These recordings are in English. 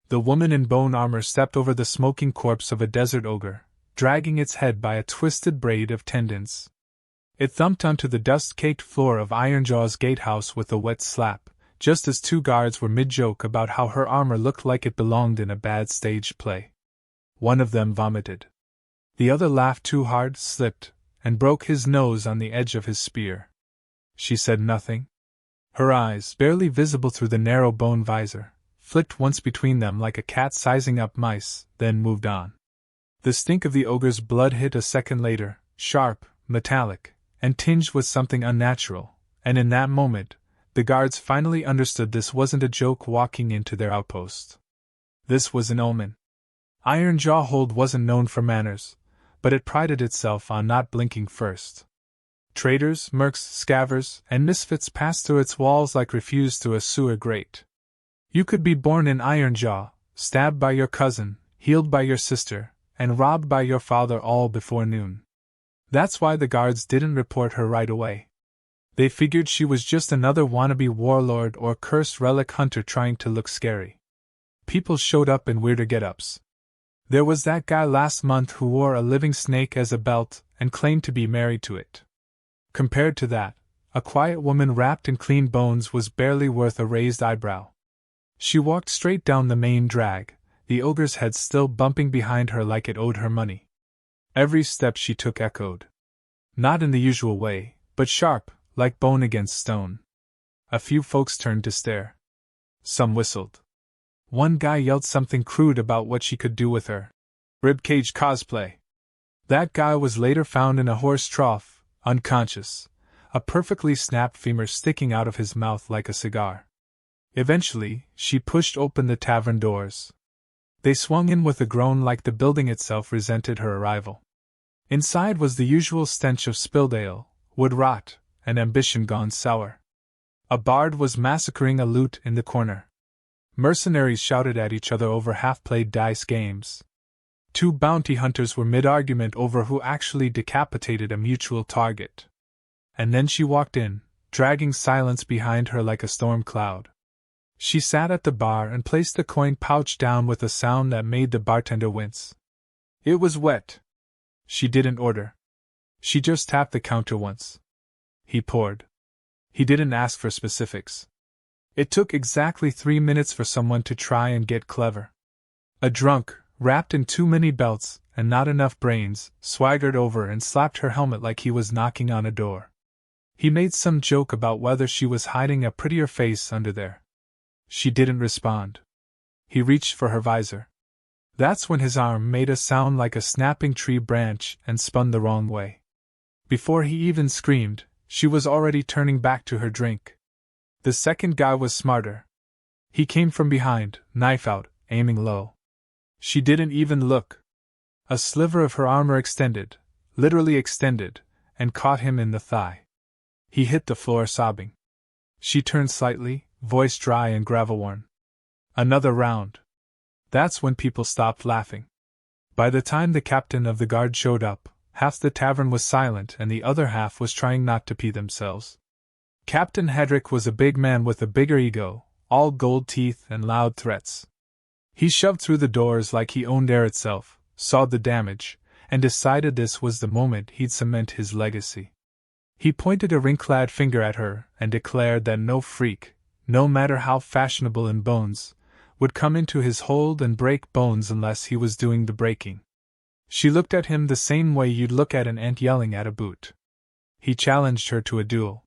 The woman in bone armor stepped over the smoking corpse of a desert ogre, dragging its head by a twisted braid of tendons. It thumped onto the dust-caked floor of Ironjaw's gatehouse with a wet slap, just as two guards were mid-joke about how her armor looked like it belonged in a bad stage play. One of them vomited. The other laughed too hard, slipped, and broke his nose on the edge of his spear. She said nothing. Her eyes, barely visible through the narrow bone visor, flicked once between them like a cat sizing up mice, then moved on. The stink of the ogre's blood hit a second later, sharp, metallic, and tinged with something unnatural, and in that moment, the guards finally understood this wasn't a joke walking into their outpost. This was an omen. Ironjaw Hold wasn't known for manners, but it prided itself on not blinking first. Traitors, mercs, scavvers, and misfits passed through its walls like refuse through a sewer grate. You could be born in Ironjaw, stabbed by your cousin, healed by your sister, and robbed by your father all before noon. That's why the guards didn't report her right away. They figured she was just another wannabe warlord or cursed relic hunter trying to look scary. People showed up in weirder get-ups. There was that guy last month who wore a living snake as a belt and claimed to be married to it. Compared to that, a quiet woman wrapped in clean bones was barely worth a raised eyebrow. She walked straight down the main drag, the ogre's head still bumping behind her like it owed her money. Every step she took echoed. Not in the usual way, but sharp, like bone against stone. A few folks turned to stare. Some whistled. One guy yelled something crude about what she could do with her. Ribcage cosplay. That guy was later found in a horse trough, unconscious, a perfectly snapped femur sticking out of his mouth like a cigar. Eventually, she pushed open the tavern doors. They swung in with a groan like the building itself resented her arrival. Inside was the usual stench of spilled ale, wood rot, and ambition gone sour. A bard was massacring a lute in the corner. Mercenaries shouted at each other over half-played dice games. Two bounty hunters were mid-argument over who actually decapitated a mutual target. And then she walked in, dragging silence behind her like a storm cloud. She sat at the bar and placed the coin pouch down with a sound that made the bartender wince. It was wet. She didn't order. She just tapped the counter once. He poured. He didn't ask for specifics. It took exactly 3 minutes for someone to try and get clever. A drunk, wrapped in too many belts and not enough brains, swaggered over and slapped her helmet like he was knocking on a door. He made some joke about whether she was hiding a prettier face under there. She didn't respond. He reached for her visor. That's when his arm made a sound like a snapping tree branch and spun the wrong way. Before he even screamed, she was already turning back to her drink. The second guy was smarter. He came from behind, knife out, aiming low. She didn't even look. A sliver of her armor extended, literally extended, and caught him in the thigh. He hit the floor sobbing. She turned slightly, voice dry and gravel-worn. Another round. That's when people stopped laughing. By the time the captain of the guard showed up, half the tavern was silent and the other half was trying not to pee themselves. Captain Hedrick was a big man with a bigger ego, all gold teeth and loud threats. He shoved through the doors like he owned air itself, saw the damage, and decided this was the moment he'd cement his legacy. He pointed a ring-clad finger at her and declared that no freak, no matter how fashionable in bones, would come into his hold and break bones unless he was doing the breaking. She looked at him the same way you'd look at an ant yelling at a boot. He challenged her to a duel.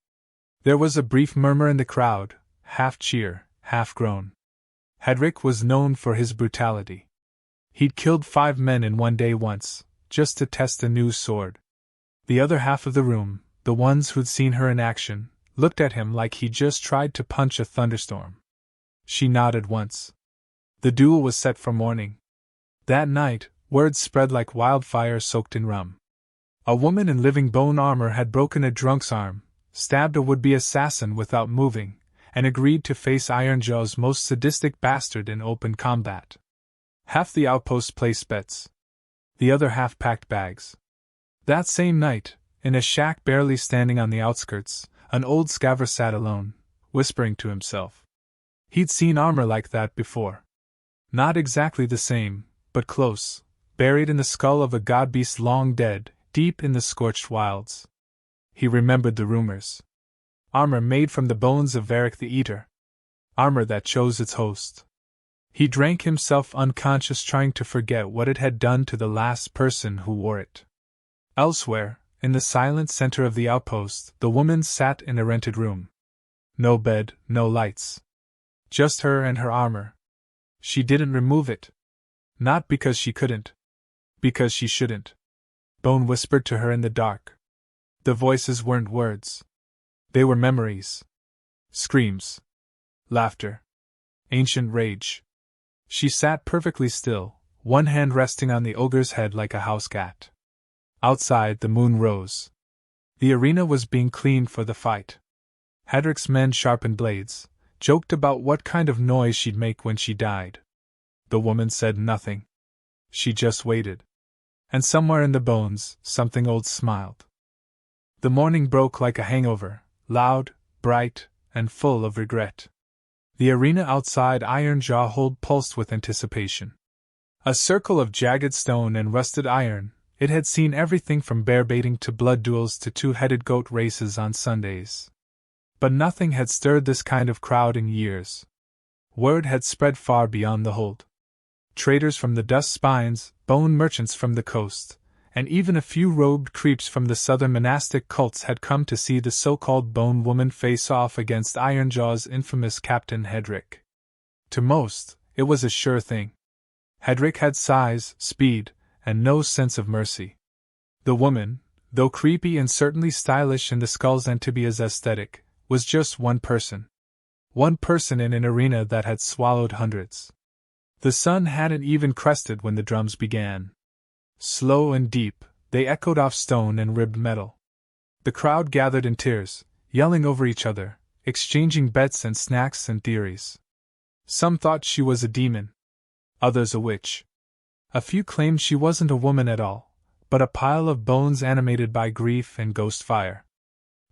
There was a brief murmur in the crowd, half cheer, half groan. Hedrick was known for his brutality. He'd killed 5 men in one day once, just to test a new sword. The other half of the room, the ones who'd seen her in action, looked at him like he'd just tried to punch a thunderstorm. She nodded once. The duel was set for morning. That night, word spread like wildfire soaked in rum. A woman in living bone armor had broken a drunk's arm, stabbed a would-be assassin without moving, and agreed to face Ironjaw's most sadistic bastard in open combat. Half the outpost placed bets. The other half packed bags. That same night, in a shack barely standing on the outskirts, an old scaver sat alone, whispering to himself. He'd seen armor like that before. Not exactly the same, but close, buried in the skull of a god-beast long dead, deep in the scorched wilds. He remembered the rumors. Armor made from the bones of Varric the Eater. Armor that chose its host. He drank himself unconscious trying to forget what it had done to the last person who wore it. Elsewhere, in the silent center of the outpost, the woman sat in a rented room. No bed, no lights. Just her and her armor. She didn't remove it. Not because she couldn't. Because she shouldn't. Bone whispered to her in the dark. The voices weren't words. They were memories. Screams. Laughter. Ancient rage. She sat perfectly still, one hand resting on the ogre's head like a house cat. Outside, the moon rose. The arena was being cleaned for the fight. Hedric's men sharpened blades, joked about what kind of noise she'd make when she died. The woman said nothing. She just waited. And somewhere in the bones, something old smiled. The morning broke like a hangover, loud, bright, and full of regret. The arena outside Ironjaw Hold pulsed with anticipation. A circle of jagged stone and rusted iron, it had seen everything from bear baiting to blood duels to two-headed goat races on Sundays. But nothing had stirred this kind of crowd in years. Word had spread far beyond the hold. Traders from the Dust Spines, bone merchants from the coast, and even a few robed creeps from the southern monastic cults had come to see the so-called Bone Woman face off against Ironjaw's infamous Captain Hedric. To most, it was a sure thing. Hedric had size, speed, and no sense of mercy. The woman, though creepy and certainly stylish in the skull's and tibia's aesthetic, was just one person. One person in an arena that had swallowed hundreds. The sun hadn't even crested when the drums began. Slow and deep, they echoed off stone and ribbed metal. The crowd gathered in tiers, yelling over each other, exchanging bets and snacks and theories. Some thought she was a demon. Others a witch. A few claimed she wasn't a woman at all, but a pile of bones animated by grief and ghost fire.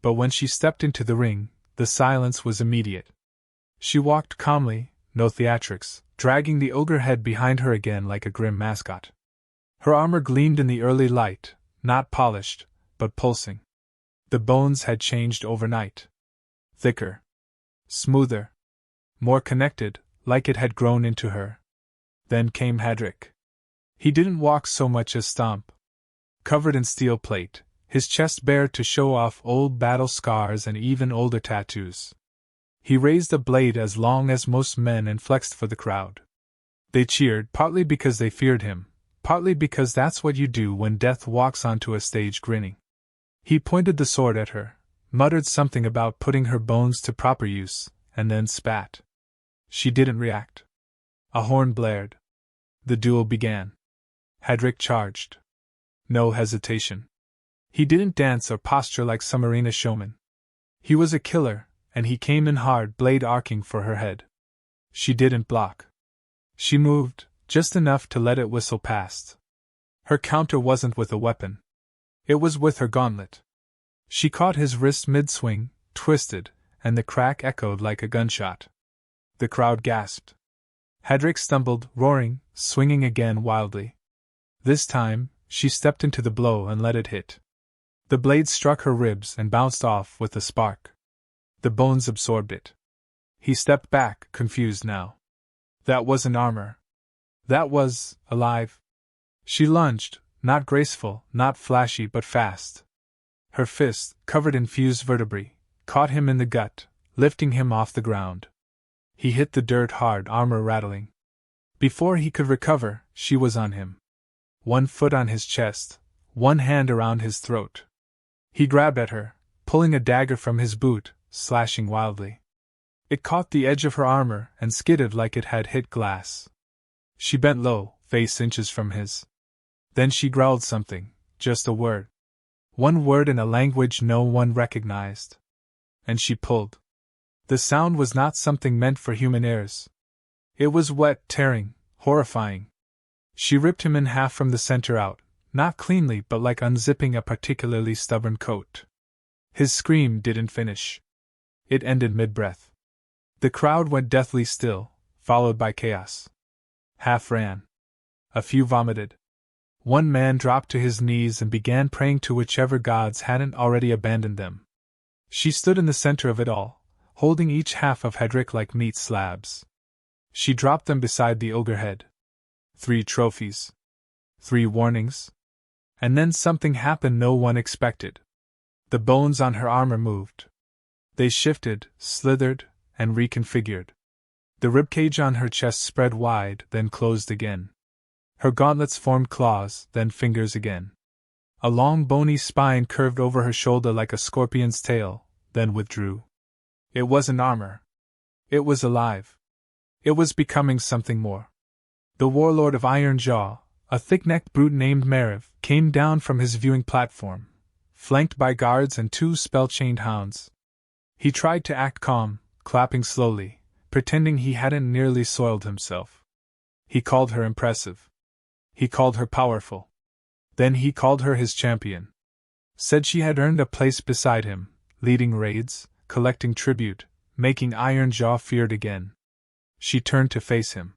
But when she stepped into the ring, the silence was immediate. She walked calmly, no theatrics, dragging the ogre head behind her again like a grim mascot. Her armor gleamed in the early light, not polished, but pulsing. The bones had changed overnight. Thicker. Smoother. More connected, like it had grown into her. Then came Hedric. He didn't walk so much as stomp. Covered in steel plate, his chest bare to show off old battle scars and even older tattoos. He raised a blade as long as most men and flexed for the crowd. They cheered partly because they feared him, partly because that's what you do when death walks onto a stage grinning. He pointed the sword at her, muttered something about putting her bones to proper use, and then spat. She didn't react. A horn blared. The duel began. Hedric charged. No hesitation. He didn't dance or posture like some arena showman. He was a killer, and he came in hard, blade arcing for her head. She didn't block. She moved, just enough to let it whistle past. Her counter wasn't with a weapon. It was with her gauntlet. She caught his wrist mid-swing, twisted, and the crack echoed like a gunshot. The crowd gasped. Hedric stumbled, roaring, swinging again wildly. This time, she stepped into the blow and let it hit. The blade struck her ribs and bounced off with a spark. The bones absorbed it. He stepped back, confused now. That wasn't armor. That was alive. She lunged, not graceful, not flashy, but fast. Her fist, covered in fused vertebrae, caught him in the gut, lifting him off the ground. He hit the dirt hard, armor rattling. Before he could recover, she was on him. One foot on his chest, one hand around his throat. He grabbed at her, pulling a dagger from his boot, slashing wildly. It caught the edge of her armor and skidded like it had hit glass. She bent low, face inches from his. Then she growled something, just a word. One word in a language no one recognized. And she pulled. The sound was not something meant for human ears. It was wet, tearing, horrifying. She ripped him in half from the center out, not cleanly but like unzipping a particularly stubborn coat. His scream didn't finish. It ended mid-breath. The crowd went deathly still, followed by chaos. Half ran. A few vomited. One man dropped to his knees and began praying to whichever gods hadn't already abandoned them. She stood in the center of it all, holding each half of Hedrick like meat slabs. She dropped them beside the ogre head. 3 trophies. 3 warnings. And then something happened no one expected. The bones on her armor moved. They shifted, slithered, and reconfigured. The ribcage on her chest spread wide, then closed again. Her gauntlets formed claws, then fingers again. A long bony spine curved over her shoulder like a scorpion's tail, then withdrew. It wasn't armor. It was alive. It was becoming something more. The warlord of Ironjaw, a thick-necked brute named Mariv, came down from his viewing platform, flanked by guards and 2 spell-chained hounds. He tried to act calm, clapping slowly, pretending he hadn't nearly soiled himself. He called her impressive. He called her powerful. Then he called her his champion. Said she had earned a place beside him, leading raids, collecting tribute, making Ironjaw feared again. She turned to face him.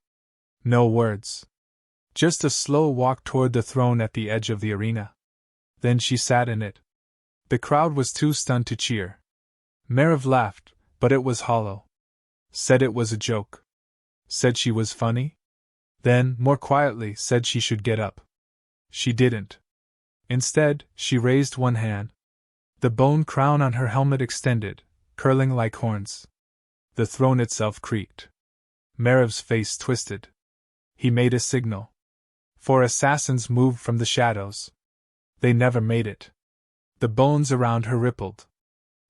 No words. Just a slow walk toward the throne at the edge of the arena. Then she sat in it. The crowd was too stunned to cheer. Mariv laughed, but it was hollow. Said it was a joke. Said she was funny. Then, more quietly, said she should get up. She didn't. Instead, she raised one hand. The bone crown on her helmet extended, curling like horns. The throne itself creaked. Mariv's face twisted. He made a signal. 4 assassins moved from the shadows. They never made it. The bones around her rippled.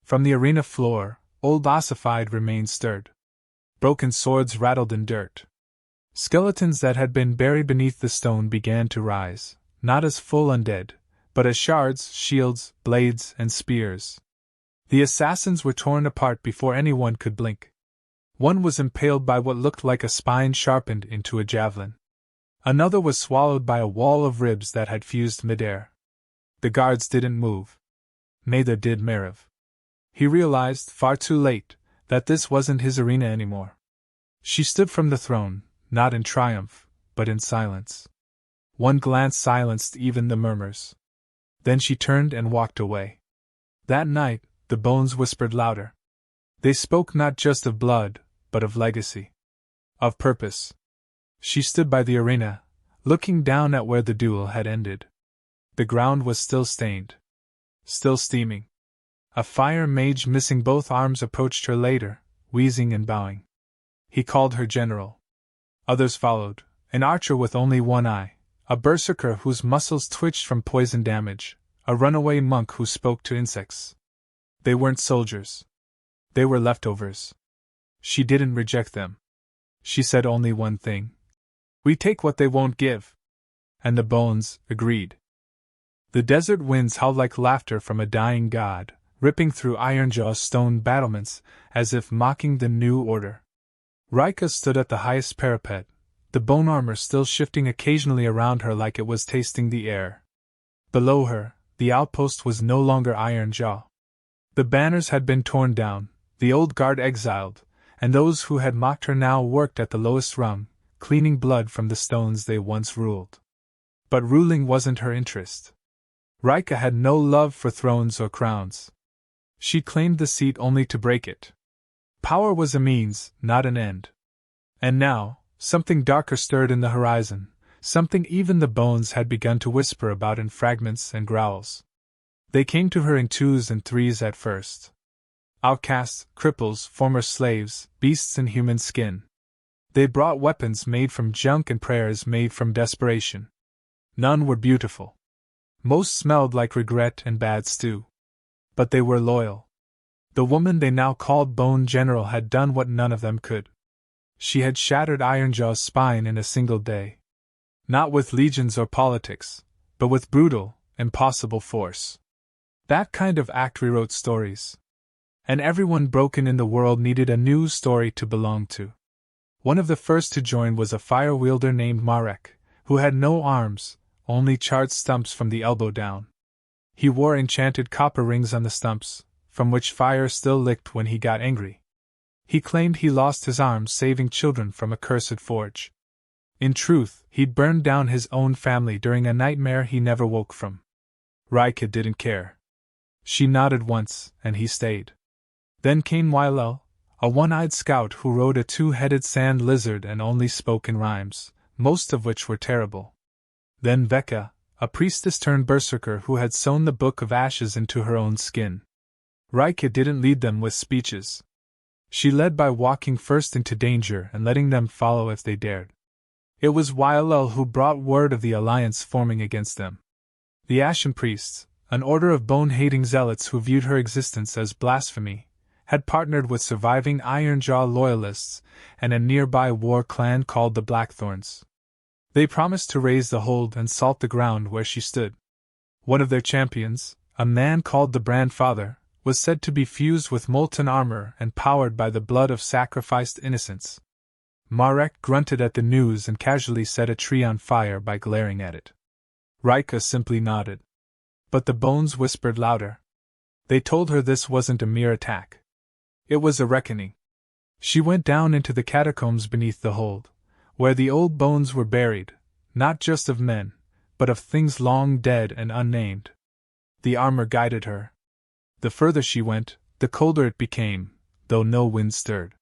From the arena floor, old ossified remains stirred. Broken swords rattled in dirt. Skeletons that had been buried beneath the stone began to rise, not as full undead, but as shards, shields, blades, and spears. The assassins were torn apart before anyone could blink. One was impaled by what looked like a spine sharpened into a javelin. Another was swallowed by a wall of ribs that had fused midair. The guards didn't move. Neither did Mariv. He realized, far too late, that this wasn't his arena anymore. She stood from the throne, not in triumph, but in silence. One glance silenced even the murmurs. Then she turned and walked away. That night, the bones whispered louder. They spoke not just of blood, but of legacy. Of purpose. She stood by the arena, looking down at where the duel had ended. The ground was still stained. Still steaming. A fire mage missing both arms approached her later, wheezing and bowing. He called her general. Others followed, an archer with only one eye, a berserker whose muscles twitched from poison damage, a runaway monk who spoke to insects. They weren't soldiers. They were leftovers. She didn't reject them. She said only one thing. We take what they won't give. And the bones agreed. The desert winds howled like laughter from a dying god, ripping through Ironjaw's stone battlements, as if mocking the new order. Reika stood at the highest parapet, the bone armor still shifting occasionally around her like it was tasting the air. Below her, the outpost was no longer Ironjaw. The banners had been torn down, the old guard exiled, and those who had mocked her now worked at the lowest rung, cleaning blood from the stones they once ruled. But ruling wasn't her interest. Reika had no love for thrones or crowns. She claimed the seat only to break it. Power was a means, not an end. And now, something darker stirred in the horizon, something even the bones had begun to whisper about in fragments and growls. They came to her in 2s and 3s at first. Outcasts, cripples, former slaves, beasts in human skin. They brought weapons made from junk and prayers made from desperation. None were beautiful. Most smelled like regret and bad stew. But they were loyal. The woman they now called Bone General had done what none of them could. She had shattered Ironjaw's spine in a single day. Not with legions or politics, but with brutal, impossible force. That kind of act rewrote stories. And everyone broken in the world needed a new story to belong to. One of the first to join was a fire wielder named Marek, who had no arms, only charred stumps from the elbow down. He wore enchanted copper rings on the stumps, from which fire still licked when he got angry. He claimed he lost his arms saving children from a cursed forge. In truth, he'd burned down his own family during a nightmare he never woke from. Reika didn't care. She nodded once, and he stayed. Then came Wailel, a one-eyed scout who rode a two-headed sand lizard and only spoke in rhymes, most of which were terrible. Then Veka, a priestess turned berserker who had sewn the Book of Ashes into her own skin. Reika didn't lead them with speeches. She led by walking first into danger and letting them follow if they dared. It was Wailel who brought word of the alliance forming against them. The Ashen Priests, an order of bone-hating zealots who viewed her existence as blasphemy, had partnered with surviving Ironjaw loyalists and a nearby war clan called the Blackthorns. They promised to raise the hold and salt the ground where she stood. One of their champions, a man called the Brandfather, was said to be fused with molten armor and powered by the blood of sacrificed innocents. Marek grunted at the news and casually set a tree on fire by glaring at it. Reika simply nodded. But the bones whispered louder. They told her this wasn't a mere attack. It was a reckoning. She went down into the catacombs beneath the hold, where the old bones were buried, not just of men, but of things long dead and unnamed. The armor guided her. The further she went, the colder it became, though no wind stirred.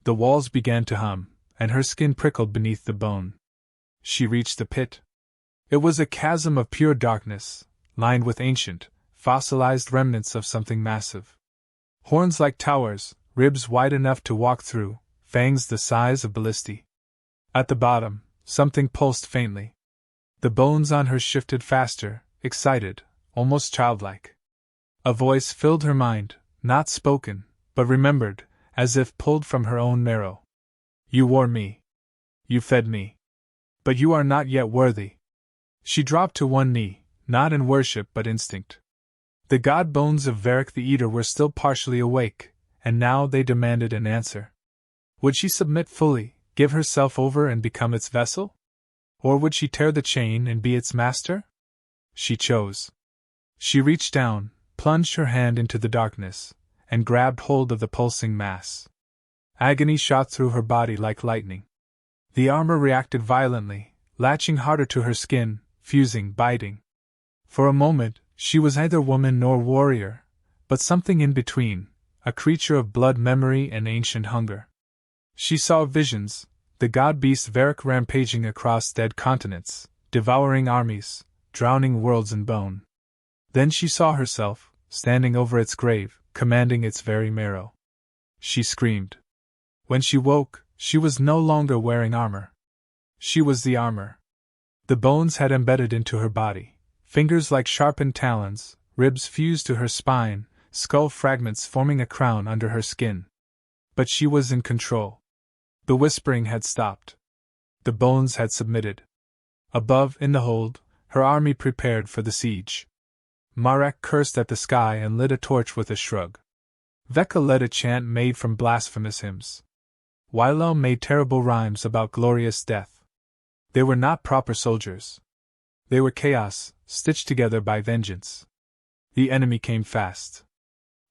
The walls began to hum, and her skin prickled beneath the bone. She reached the pit. It was a chasm of pure darkness, lined with ancient, fossilized remnants of something massive. Horns like towers, ribs wide enough to walk through, fangs the size of ballistae. At the bottom, something pulsed faintly. The bones on her shifted faster, excited, almost childlike. A voice filled her mind, not spoken, but remembered, as if pulled from her own marrow. You wore me. You fed me. But you are not yet worthy. She dropped to one knee, not in worship but instinct. The god bones of Varric the Eater were still partially awake, and now they demanded an answer. Would she submit fully, give herself over and become its vessel? Or would she tear the chain and be its master? She chose. She reached down, plunged her hand into the darkness, and grabbed hold of the pulsing mass. Agony shot through her body like lightning. The armor reacted violently, latching harder to her skin, fusing, biting. For a moment, she was neither woman nor warrior, but something in between, a creature of blood memory and ancient hunger. She saw visions, the god-beast Varric rampaging across dead continents, devouring armies, drowning worlds in bone. Then she saw herself, standing over its grave, commanding its very marrow. She screamed. When she woke, she was no longer wearing armor. She was the armor. The bones had embedded into her body, fingers like sharpened talons, ribs fused to her spine, skull fragments forming a crown under her skin. But she was in control. The whispering had stopped. The bones had submitted. Above, in the hold, her army prepared for the siege. Marek cursed at the sky and lit a torch with a shrug. Veka led a chant made from blasphemous hymns. Wailel made terrible rhymes about glorious death. They were not proper soldiers. They were chaos, stitched together by vengeance. The enemy came fast.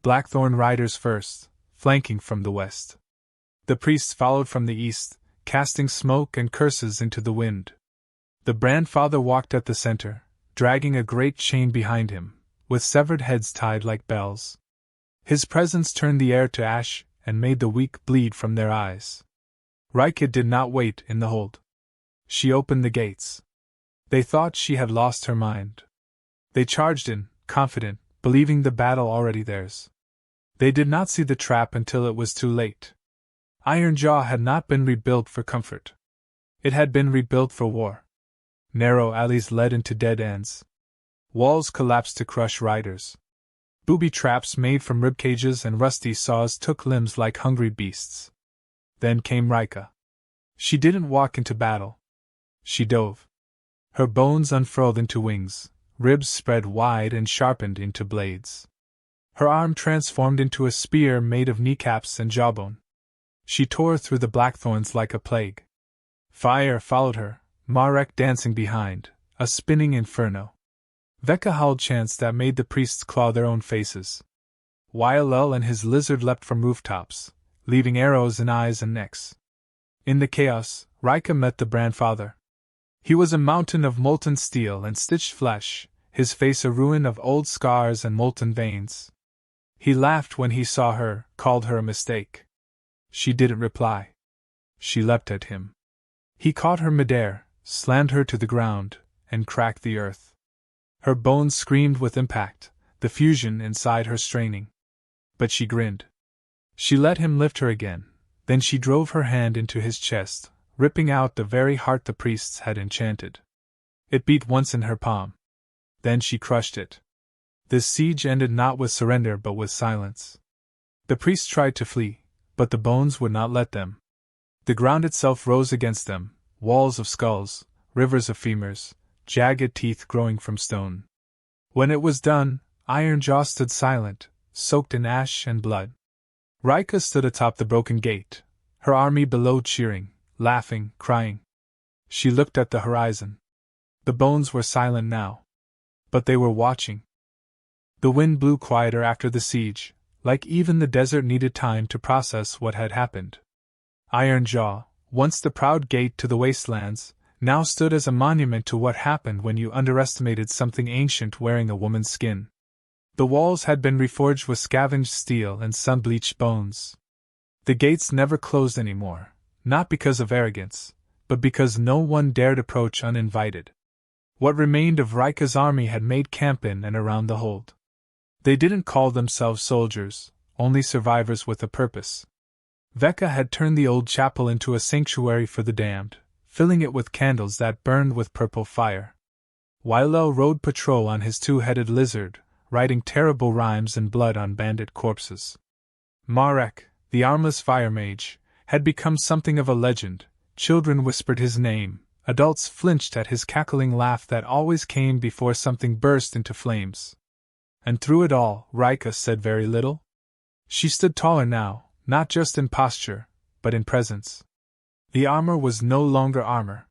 Blackthorn riders first, flanking from the west. The priests followed from the east, casting smoke and curses into the wind. The Brandfather walked at the center, dragging a great chain behind him, with severed heads tied like bells. His presence turned the air to ash and made the weak bleed from their eyes. Reika did not wait in the hold. She opened the gates. They thought she had lost her mind. They charged in, confident, believing the battle already theirs. They did not see the trap until it was too late. Ironjaw had not been rebuilt for comfort. It had been rebuilt for war. Narrow alleys led into dead ends. Walls collapsed to crush riders. Booby traps made from ribcages and rusty saws took limbs like hungry beasts. Then came Reika. She didn't walk into battle. She dove. Her bones unfurled into wings, ribs spread wide and sharpened into blades. Her arm transformed into a spear made of kneecaps and jawbone. She tore through the blackthorns like a plague. Fire followed her, Marek dancing behind, a spinning inferno. Veka howled chants that made the priests claw their own faces. Wailel and his lizard leapt from rooftops, leaving arrows in eyes and necks. In the chaos, Reika met the grandfather. He was a mountain of molten steel and stitched flesh, his face a ruin of old scars and molten veins. He laughed when he saw her, called her a mistake. She didn't reply. She leapt at him. He caught her midair, slammed her to the ground, and cracked the earth. Her bones screamed with impact, the fusion inside her straining. But she grinned. She let him lift her again, then she drove her hand into his chest, ripping out the very heart the priests had enchanted. It beat once in her palm. Then she crushed it. This siege ended not with surrender but with silence. The priests tried to flee, but the bones would not let them. The ground itself rose against them, walls of skulls, rivers of femurs, jagged teeth growing from stone. When it was done, Ironjaw stood silent, soaked in ash and blood. Reika stood atop the broken gate, her army below cheering, laughing, crying. She looked at the horizon. The bones were silent now. But they were watching. The wind blew quieter after the siege, like even the desert needed time to process what had happened. Ironjaw, once the proud gate to the wastelands, now stood as a monument to what happened when you underestimated something ancient wearing a woman's skin. The walls had been reforged with scavenged steel and sun-bleached bones. The gates never closed anymore, not because of arrogance, but because no one dared approach uninvited. What remained of Reika's army had made camp in and around the hold. They didn't call themselves soldiers, only survivors with a purpose. Vecca had turned the old chapel into a sanctuary for the damned, filling it with candles that burned with purple fire. Wilo rode patrol on his two-headed lizard, writing terrible rhymes in blood on bandit corpses. Marek, the armless fire mage, had become something of a legend. Children whispered his name, adults flinched at his cackling laugh that always came before something burst into flames. And through it all, Reika said very little. She stood taller now, not just in posture, but in presence. The armor was no longer armor.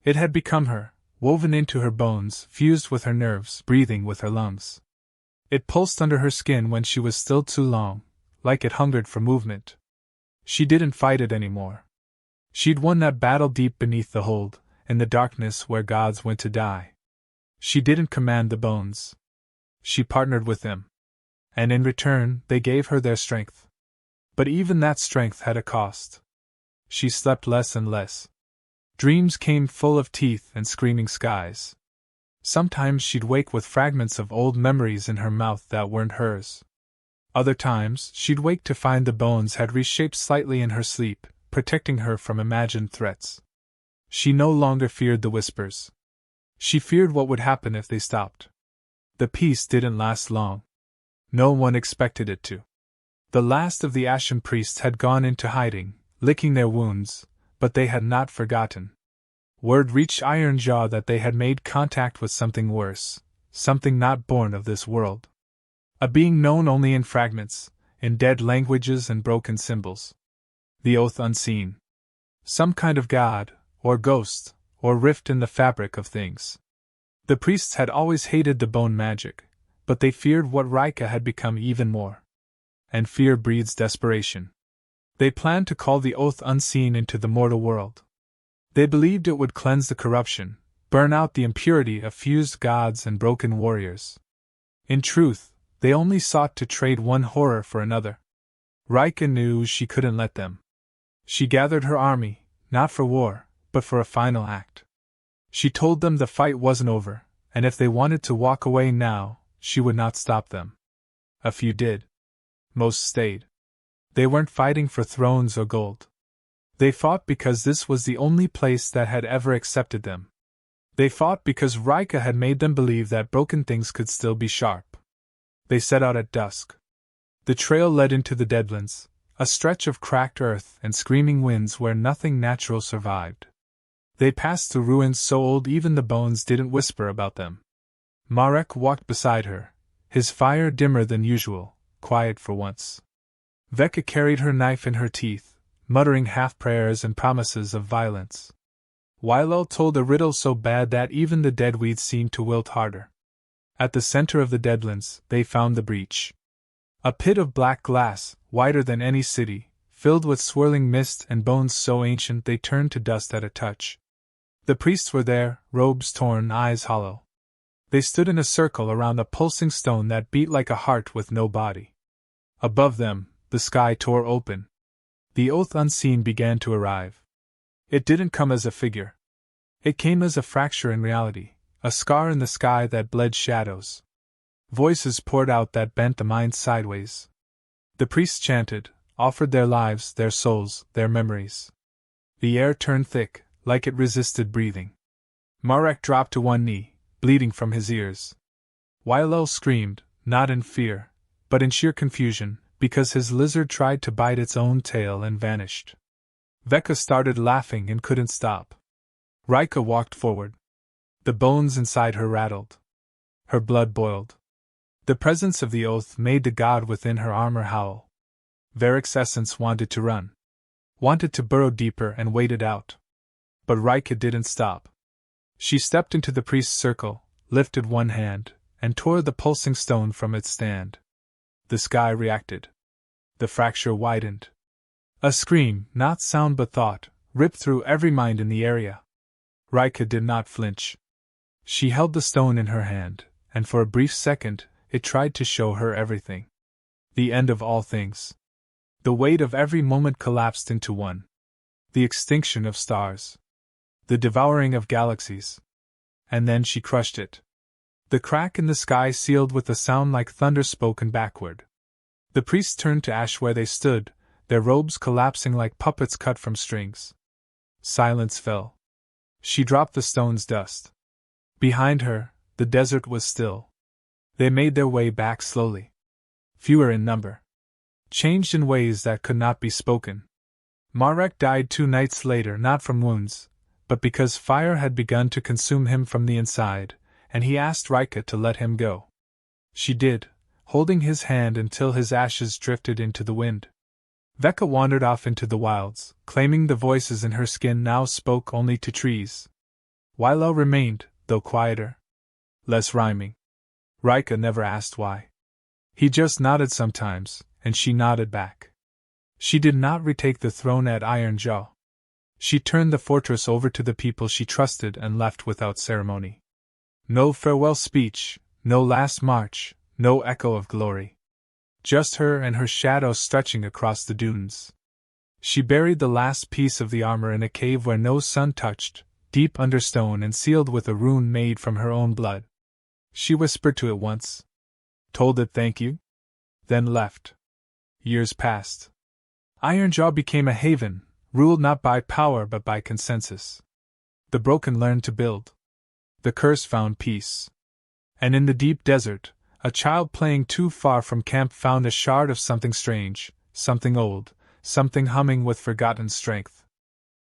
It had become her, woven into her bones, fused with her nerves, breathing with her lungs. It pulsed under her skin when she was still too long, like it hungered for movement. She didn't fight it anymore. She'd won that battle deep beneath the hold, in the darkness where gods went to die. She didn't command the bones. She partnered with them. And in return, they gave her their strength. But even that strength had a cost. She slept less and less. Dreams came full of teeth and screaming skies. Sometimes she'd wake with fragments of old memories in her mouth that weren't hers. Other times, she'd wake to find the bones had reshaped slightly in her sleep, protecting her from imagined threats. She no longer feared the whispers. She feared what would happen if they stopped. The peace didn't last long. No one expected it to. The last of the Ashen priests had gone into hiding, licking their wounds, but they had not forgotten. Word reached Ironjaw that they had made contact with something worse, something not born of this world. A being known only in fragments, in dead languages and broken symbols. The Oath Unseen. Some kind of god, or ghost, or rift in the fabric of things. The priests had always hated the bone magic, but they feared what Reika had become even more. And fear breeds desperation. They planned to call the Oath Unseen into the mortal world. They believed it would cleanse the corruption, burn out the impurity of fused gods and broken warriors. In truth, they only sought to trade one horror for another. Reika knew she couldn't let them. She gathered her army, not for war, but for a final act. She told them the fight wasn't over, and if they wanted to walk away now, she would not stop them. A few did. Most stayed. They weren't fighting for thrones or gold. They fought because this was the only place that had ever accepted them. They fought because Reika had made them believe that broken things could still be sharp. They set out at dusk. The trail led into the Deadlands, a stretch of cracked earth and screaming winds where nothing natural survived. They passed through ruins so old even the bones didn't whisper about them. Marek walked beside her, his fire dimmer than usual, quiet for once. Vecca carried her knife in her teeth, muttering half-prayers and promises of violence. Wilo told a riddle so bad that even the dead weeds seemed to wilt harder. At the center of the Deadlands, they found the breach. A pit of black glass, wider than any city, filled with swirling mist and bones so ancient they turned to dust at a touch. The priests were there, robes torn, eyes hollow. They stood in a circle around a pulsing stone that beat like a heart with no body. Above them, the sky tore open. The oath unseen began to arrive. It didn't come as a figure. It came as a fracture in reality, a scar in the sky that bled shadows. Voices poured out that bent the mind sideways. The priests chanted, offered their lives, their souls, their memories. The air turned thick, like it resisted breathing. Marek dropped to one knee, bleeding from his ears. Wailel screamed, not in fear, but in sheer confusion, because his lizard tried to bite its own tail and vanished. Veka started laughing and couldn't stop. Reika walked forward. The bones inside her rattled. Her blood boiled. The presence of the oath made the god within her armor howl. Varric's essence wanted to run. Wanted to burrow deeper and wait it out. But Reika didn't stop. She stepped into the priest's circle, lifted one hand, and tore the pulsing stone from its stand. The sky reacted. The fracture widened. A scream, not sound but thought, ripped through every mind in the area. Reika did not flinch. She held the stone in her hand, and for a brief second, it tried to show her everything. The end of all things. The weight of every moment collapsed into one. The extinction of stars. The devouring of galaxies. And then she crushed it. The crack in the sky sealed with a sound like thunder spoken backward. The priests turned to ash where they stood, their robes collapsing like puppets cut from strings. Silence fell. She dropped the stone's dust. Behind her, the desert was still. They made their way back slowly. Fewer in number. Changed in ways that could not be spoken. Marek died 2 nights later, not from wounds, but because fire had begun to consume him from the inside, and he asked Reika to let him go. She did, holding his hand until his ashes drifted into the wind. Veka wandered off into the wilds, claiming the voices in her skin now spoke only to trees. Wailel remained, though quieter. Less rhyming. Reika never asked why. He just nodded sometimes, and she nodded back. She did not retake the throne at Iron Jaw. She turned the fortress over to the people she trusted and left without ceremony. No farewell speech, no last march, no echo of glory. Just her and her shadow stretching across the dunes. She buried the last piece of the armor in a cave where no sun touched, deep under stone and sealed with a rune made from her own blood. She whispered to it once. Told it thank you. Then left. Years passed. Ironjaw became a haven, ruled not by power but by consensus. The broken learned to build. The curse found peace. And in the deep desert, a child playing too far from camp found a shard of something strange, something old, something humming with forgotten strength.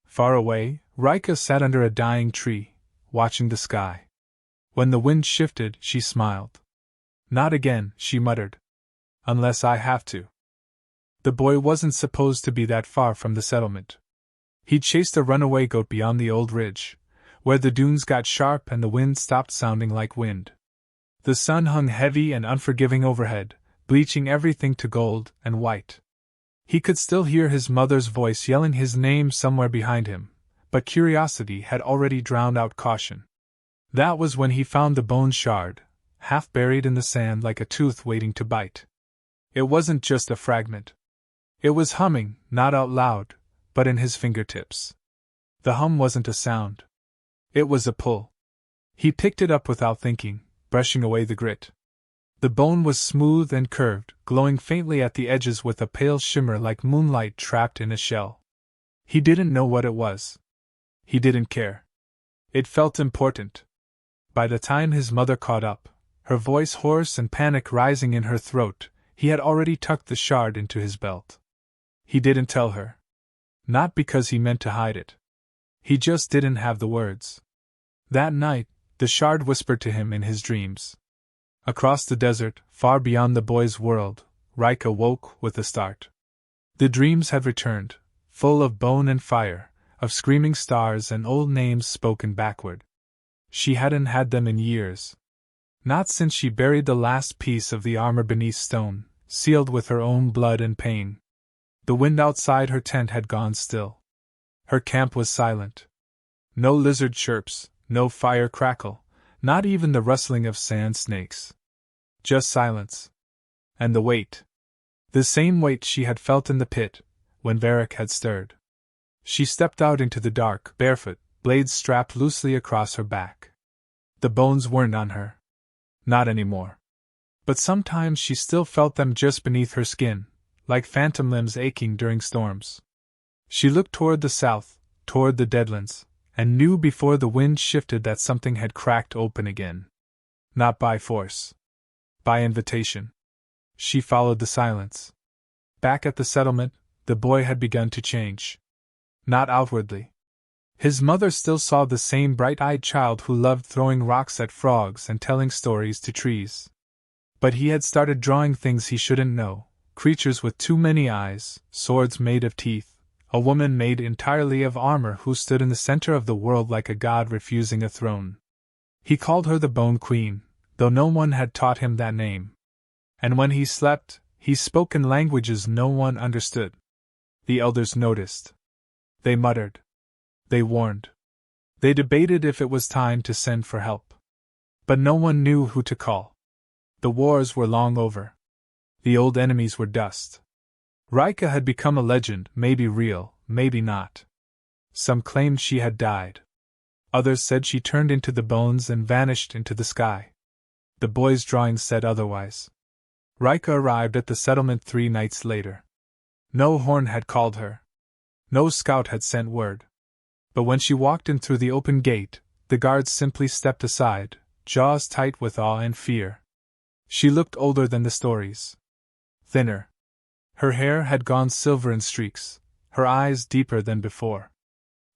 Far away, Reika sat under a dying tree, watching the sky. When the wind shifted, she smiled. Not again, she muttered. Unless I have to. The boy wasn't supposed to be that far from the settlement. He'd chased a runaway goat beyond the old ridge, where the dunes got sharp and the wind stopped sounding like wind. The sun hung heavy and unforgiving overhead, bleaching everything to gold and white. He could still hear his mother's voice yelling his name somewhere behind him, but curiosity had already drowned out caution. That was when he found the bone shard, half buried in the sand like a tooth waiting to bite. It wasn't just a fragment. It was humming, not out loud, but in his fingertips. The hum wasn't a sound. It was a pull. He picked it up without thinking, brushing away the grit. The bone was smooth and curved, glowing faintly at the edges with a pale shimmer like moonlight trapped in a shell. He didn't know what it was. He didn't care. It felt important. By the time his mother caught up, her voice hoarse and panic rising in her throat, he had already tucked the shard into his belt. He didn't tell her. Not because he meant to hide it. He just didn't have the words. That night, the shard whispered to him in his dreams. Across the desert, far beyond the boy's world, Reika woke with a start. The dreams had returned, full of bone and fire, of screaming stars and old names spoken backward. She hadn't had them in years. Not since she buried the last piece of the armor beneath stone, sealed with her own blood and pain. The wind outside her tent had gone still. Her camp was silent. No lizard chirps, no fire crackle, not even the rustling of sand snakes. Just silence. And the weight. The same weight she had felt in the pit, when Varric had stirred. She stepped out into the dark, barefoot, blades strapped loosely across her back. The bones weren't on her. Not anymore. But sometimes she still felt them just beneath her skin, like phantom limbs aching during storms. She looked toward the south, toward the deadlands, and knew before the wind shifted that something had cracked open again. Not by force. By invitation. She followed the silence. Back at the settlement, the boy had begun to change. Not outwardly. His mother still saw the same bright-eyed child who loved throwing rocks at frogs and telling stories to trees. But he had started drawing things he shouldn't know, creatures with too many eyes, swords made of teeth, a woman made entirely of armor who stood in the center of the world like a god refusing a throne. He called her the Bone Queen, though no one had taught him that name. And when he slept, he spoke in languages no one understood. The elders noticed. They muttered. They warned. They debated if it was time to send for help. But no one knew who to call. The wars were long over. The old enemies were dust. Reika had become a legend, maybe real, maybe not. Some claimed she had died. Others said she turned into the bones and vanished into the sky. The boy's drawings said otherwise. Reika arrived at the settlement 3 nights later. No horn had called her. No scout had sent word. But when she walked in through the open gate, the guards simply stepped aside, jaws tight with awe and fear. She looked older than the stories. Thinner. Her hair had gone silver in streaks, her eyes deeper than before.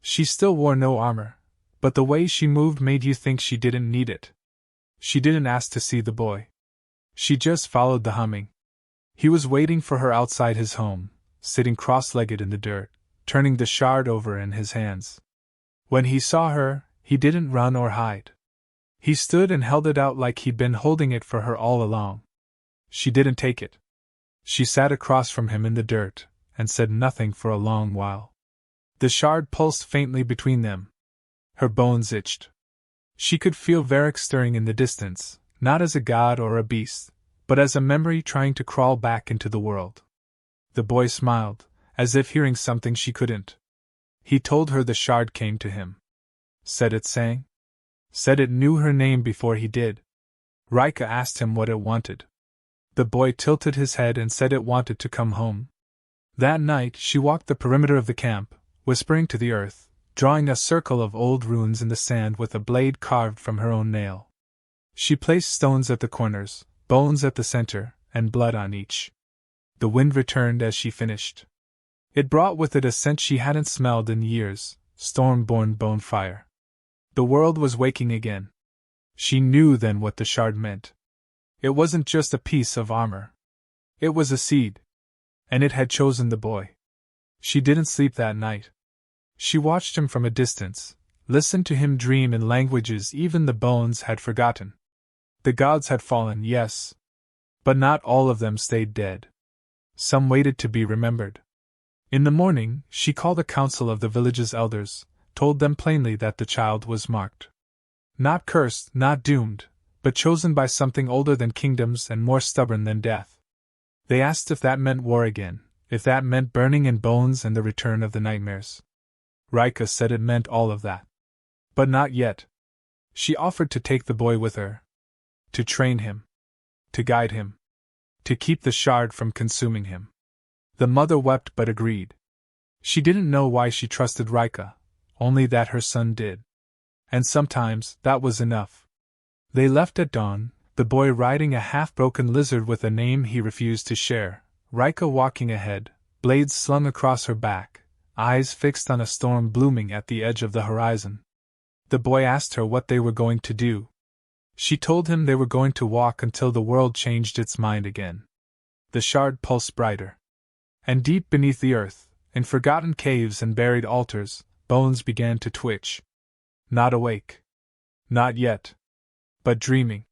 She still wore no armor, but the way she moved made you think she didn't need it. She didn't ask to see the boy. She just followed the humming. He was waiting for her outside his home, sitting cross-legged in the dirt, turning the shard over in his hands. When he saw her, he didn't run or hide. He stood and held it out like he'd been holding it for her all along. She didn't take it. She sat across from him in the dirt, and said nothing for a long while. The shard pulsed faintly between them. Her bones itched. She could feel Varric stirring in the distance, not as a god or a beast, but as a memory trying to crawl back into the world. The boy smiled, as if hearing something she couldn't. He told her the shard came to him. Said it sang? Said it knew her name before he did. Reika asked him what it wanted. The boy tilted his head and said it wanted to come home. That night she walked the perimeter of the camp, whispering to the earth, drawing a circle of old runes in the sand with a blade carved from her own nail. She placed stones at the corners, bones at the center, and blood on each. The wind returned as she finished. It brought with it a scent she hadn't smelled in years, storm-born bone fire. The world was waking again. She knew then what the shard meant. It wasn't just a piece of armor. It was a seed. And it had chosen the boy. She didn't sleep that night. She watched him from a distance, listened to him dream in languages even the bones had forgotten. The gods had fallen, yes. But not all of them stayed dead. Some waited to be remembered. In the morning, she called a council of the village's elders, told them plainly that the child was marked. Not cursed, not doomed, but chosen by something older than kingdoms and more stubborn than death. They asked if that meant war again, if that meant burning in bones and the return of the nightmares. Reika said it meant all of that. But not yet. She offered to take the boy with her. To train him. To guide him. To keep the shard from consuming him. The mother wept but agreed. She didn't know why she trusted Reika, only that her son did. And sometimes that was enough. They left at dawn, the boy riding a half-broken lizard with a name he refused to share, Reika walking ahead, blades slung across her back, eyes fixed on a storm blooming at the edge of the horizon. The boy asked her what they were going to do. She told him they were going to walk until the world changed its mind again. The shard pulsed brighter. And deep beneath the earth, in forgotten caves and buried altars, bones began to twitch. Not awake. Not yet. But dreaming.